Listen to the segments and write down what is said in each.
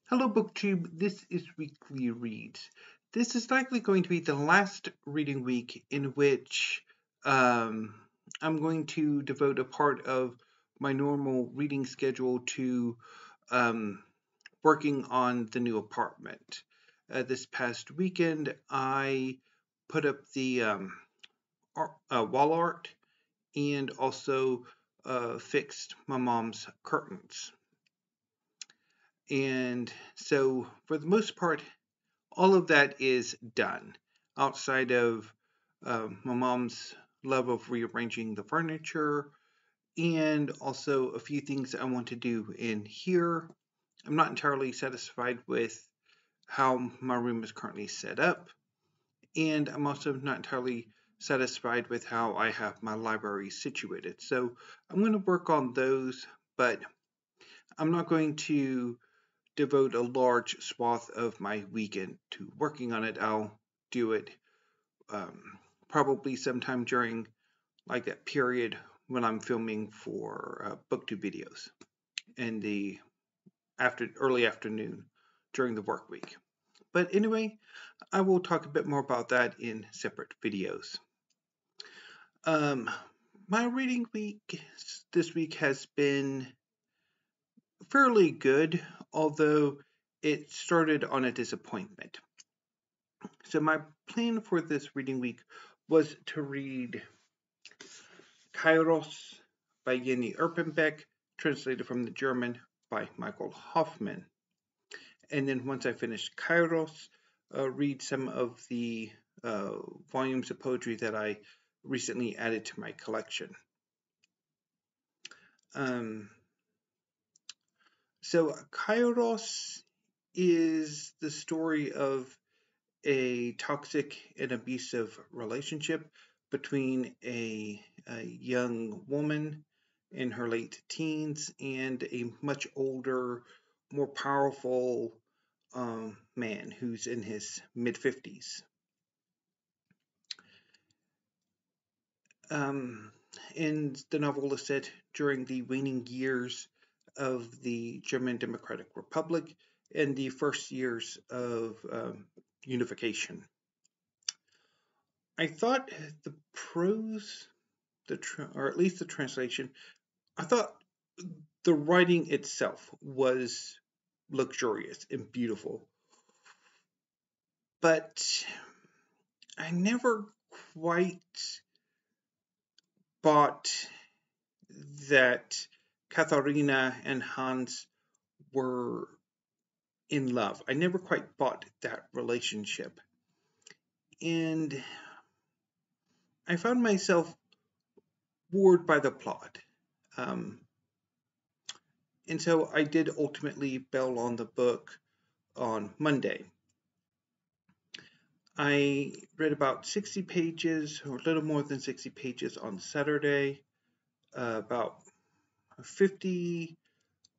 Hello BookTube, this is Weekly Reads. This is likely going to be the last reading week in which I'm going to devote a part of my normal reading schedule to working on the new apartment. This past weekend I put up the wall art and also fixed my mom's curtains. And so, for the most part, all of that is done outside of my mom's love of rearranging the furniture and also a few things I want to do in here. I'm not entirely satisfied with how my room is currently set up, and I'm also not entirely satisfied with how I have my library situated. So I'm going to work on those, but I'm not going to devote a large swath of my weekend to working on it. I'll do it probably sometime during like that period when I'm filming for BookTube videos in the early afternoon during the work week. But anyway, I will talk a bit more about that in separate videos. My reading week this week has been fairly good, although it started on a disappointment. So my plan for this reading week was to read Kairos by Erpenbeck, translated from the German by Michael Hoffmann. And then once I finished Kairos, read some of the volumes of poetry that I recently added to my collection. So Kairos is the story of a toxic and abusive relationship between a young woman in her late teens and a much older, more powerful man who's in his mid-50s. And the novel is set during the waning years of the German Democratic Republic and the first years of unification. I thought the prose, or at least the translation, I thought the writing itself was luxurious and beautiful, but I never quite bought that Katharina and Hans were in love. I never quite bought that relationship. And I found myself bored by the plot. And so I did ultimately bail on the book on Monday. I read about 60 pages, or a little more than 60 pages on Saturday, about 50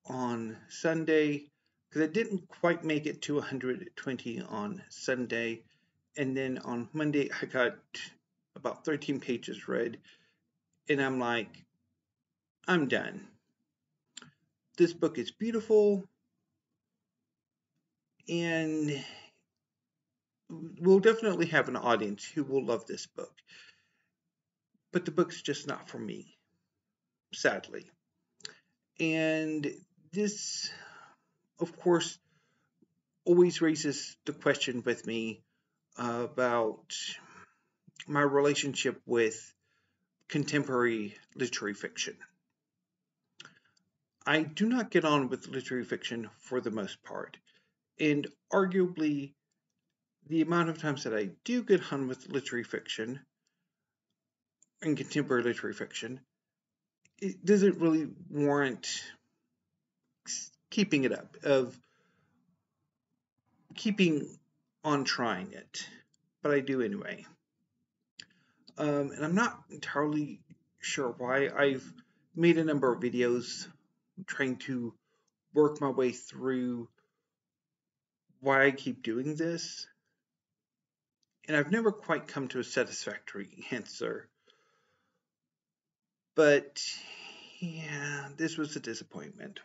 on Sunday, because I didn't quite make it to 120 on Sunday. And then on Monday, I got about 13 pages read, and I'm like, I'm done. This book is beautiful, and we'll definitely have an audience who will love this book. But the book's just not for me, sadly. And this, of course, always raises the question with me about my relationship with contemporary literary fiction. I do not get on with literary fiction for the most part, and arguably the amount of times that I do get on with literary fiction and contemporary literary fiction, it doesn't really warrant keeping it up, of keeping on trying it, but I do anyway. And I'm not entirely sure why. I've made a number of videos trying to work my way through why I keep doing this, and I've never quite come to a satisfactory answer. But yeah, this was a disappointment.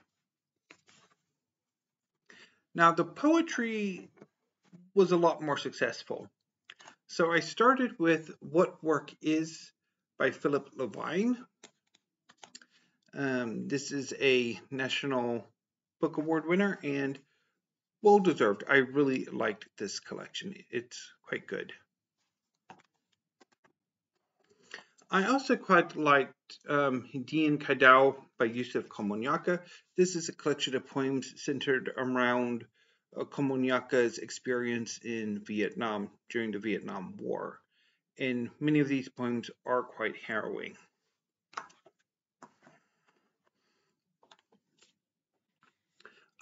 Now, the poetry was a lot more successful. So I started with What Work Is by Philip Levine. This is a National Book Award winner and well deserved. I really liked this collection. It's quite good. I also quite liked Dien by Yusef Komunyakaa. This is a collection of poems centered around Komunyaka's experience in Vietnam during the Vietnam War. And many of these poems are quite harrowing.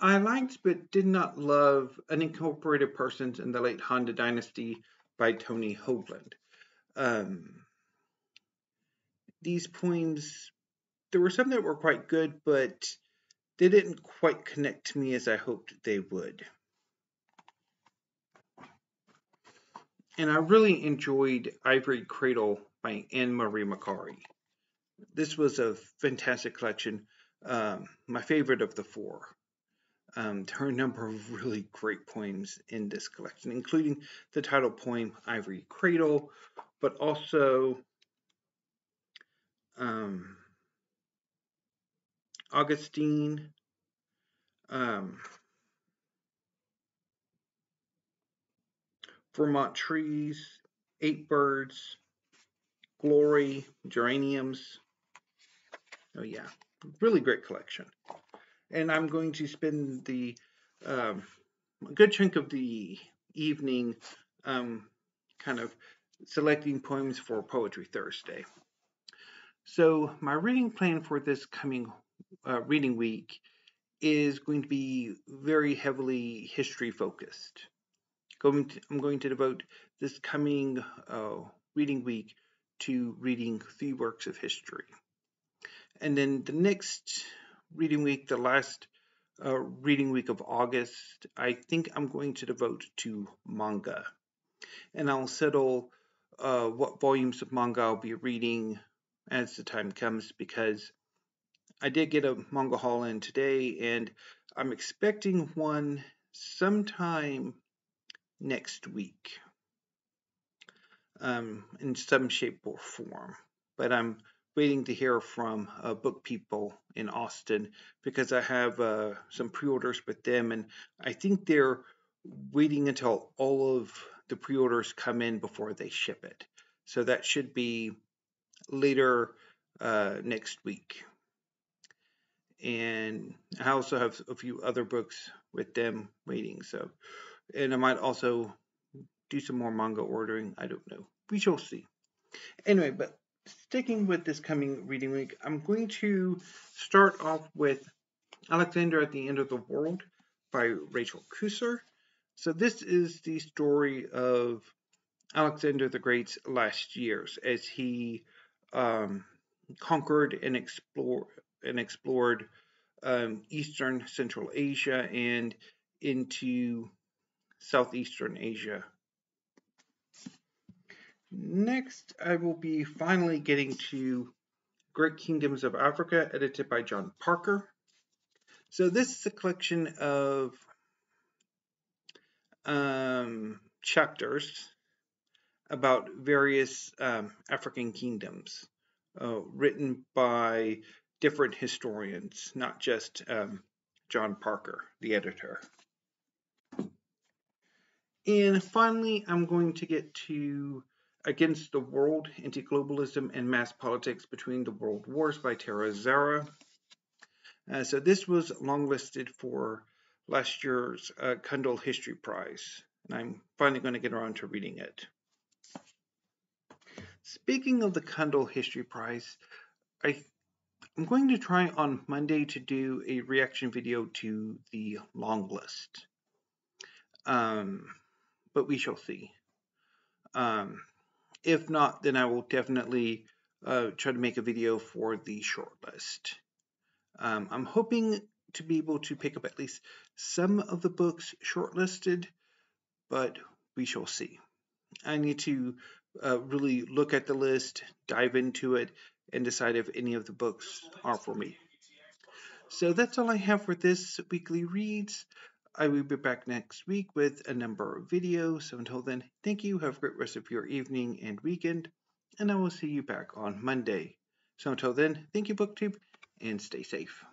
I liked but did not love Unincorporated Persons in the Late Han Dynasty by Tony Hoagland. These poems, there were some that were quite good, but they didn't quite connect to me as I hoped they would. And I really enjoyed Ivory, Cradle by Anne-Marie Macari. This was a fantastic collection, my favorite of the four. There are a number of really great poems in this collection, including the title poem Ivory Cradle, but also Augustine, Vermont Trees, Eight Birds, Glory, Geraniums. Oh yeah, really great collection. And I'm going to spend the a good chunk of the evening kind of selecting poems for Poetry Thursday. So my reading plan for this coming reading week is going to be very heavily history focused. I'm going to devote this coming reading week to reading 3 works of history. And then the next reading week, the last reading week of August, I think I'm going to devote to manga. And I'll settle what volumes of manga I'll be reading as the time comes, because I did get a manga haul in today, and I'm expecting one sometime next week in some shape or form. But I'm waiting to hear from Book People in Austin, because I have some pre-orders with them, and I think they're waiting until all of the pre-orders come in before they ship it. So that should be later next week. And I also have a few other books with them waiting. So, and I might also do some more manga ordering. I don't know. We shall see. Anyway, but sticking with this coming reading week, I'm going to start off with Alexander at the End of the World by Rachel Kousser. So this is the story of Alexander the Great's last years as he conquered and explored Eastern Central Asia and into Southeastern Asia. Next, I will be finally getting to Great Kingdoms of Africa, edited by John Parker. So this is a collection of chapters about various African kingdoms, written by different historians, not just John Parker, the editor. And finally, I'm going to get to Against the World, Anti-Globalism and Mass Politics Between the World Wars by Zahra. So this was longlisted for last year's Kundal History Prize, and I'm finally going to get around to reading it. Speaking of the Kundal History Prize, I'm going to try on Monday to do a reaction video to the long list. But we shall see. If not, then I will definitely try to make a video for the short list. I'm hoping to be able to pick up at least some of the books shortlisted, but we shall see. I need to really look at the list, dive into it, and decide if any of the books are for me. So that's all I have for this weekly reads. I will be back next week with a number of videos. So until then, thank you. Have a great rest of your evening and weekend. And I will see you back on Monday. So until then, thank you, BookTube, and stay safe.